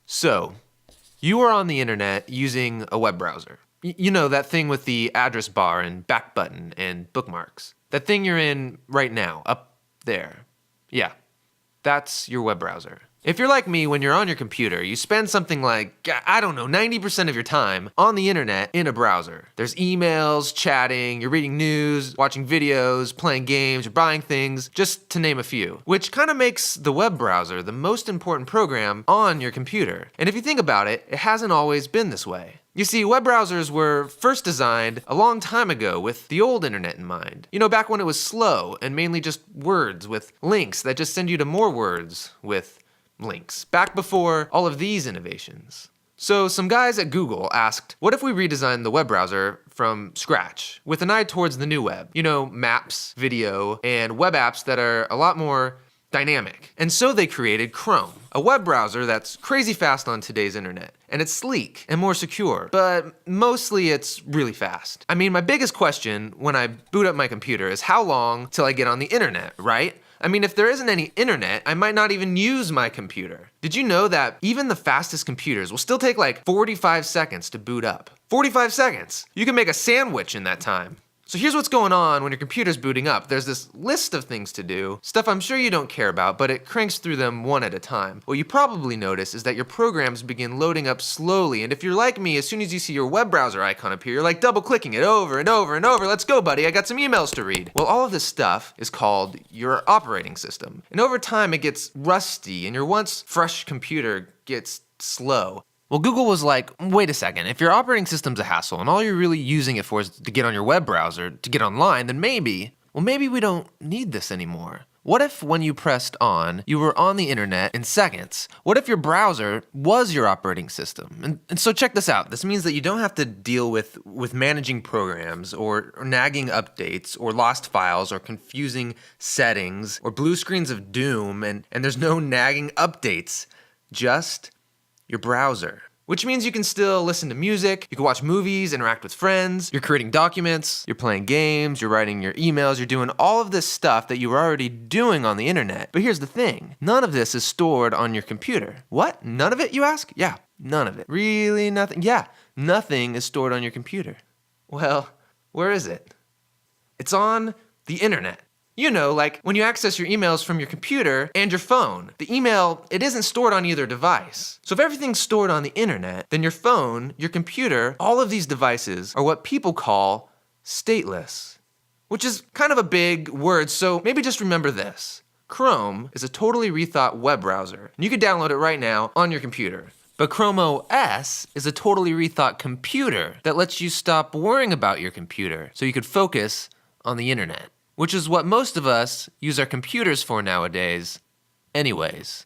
So, you are on the internet using a web browser. You know, that thing with the address bar and back button and bookmarks. That thing you're in right now, up there. Yeah, that's your web browser. If you're like me, when you're on your computer, you spend something like, I don't know, 90% of your time on the internet in a browser. There's emails, chatting, you're reading news, watching videos, playing games, you're buying things, just to name a few. Which kind of makes the web browser the most important program on your computer. And if you think about it, it hasn't always been this way. You see, web browsers were first designed a long time ago with the old internet in mind. You know, back when it was slow and mainly just words with links that just send you to more words with links, back before all of these innovations. So some guys at Google asked, what if we redesigned the web browser from scratch with an eye towards the new web? You know, maps, video, and web apps that are a lot more dynamic. And so they created Chrome, a web browser that's crazy fast on today's internet. And it's sleek and more secure, but mostly it's really fast. I mean, my biggest question when I boot up my computer is how long till I get on the internet, right? I mean, if there isn't any internet, I might not even use my computer. Did you know that even the fastest computers will still take like 45 seconds to boot up? 45 seconds! You can make a sandwich in that time. So here's what's going on when your computer's booting up. There's this list of things to do, stuff I'm sure you don't care about, but it cranks through them one at a time. What you probably notice is that your programs begin loading up slowly, and if you're like me, as soon as you see your web browser icon appear, you're like double clicking it over and over and over. Let's go, buddy, I got some emails to read. Well, all of this stuff is called your operating system. And over time, it gets rusty, and your once fresh computer gets slow. Well, Google was like, wait a second, if your operating system's a hassle and all you're really using it for is to get on your web browser, to get online, then maybe we don't need this anymore. What if when you pressed on, you were on the internet in seconds? What if your browser was your operating system? And so check this out. This means that you don't have to deal with managing programs or nagging updates or lost files or confusing settings or blue screens of doom and there's no nagging updates. Just your browser. Which means you can still listen to music, you can watch movies, interact with friends, you're creating documents, you're playing games, you're writing your emails, you're doing all of this stuff that you were already doing on the internet. But here's the thing, none of this is stored on your computer. What? None of it, you ask? Yeah, none of it. Really nothing? Yeah, nothing is stored on your computer. Well, where is it? It's on the internet. You know, like when you access your emails from your computer and your phone, the email, it isn't stored on either device. So if everything's stored on the internet, then your phone, your computer, all of these devices are what people call stateless, which is kind of a big word, so maybe just remember this. Chrome is a totally rethought web browser, and you can download it right now on your computer. But Chrome OS is a totally rethought computer that lets you stop worrying about your computer so you could focus on the internet. Which is what most of us use our computers for nowadays anyways.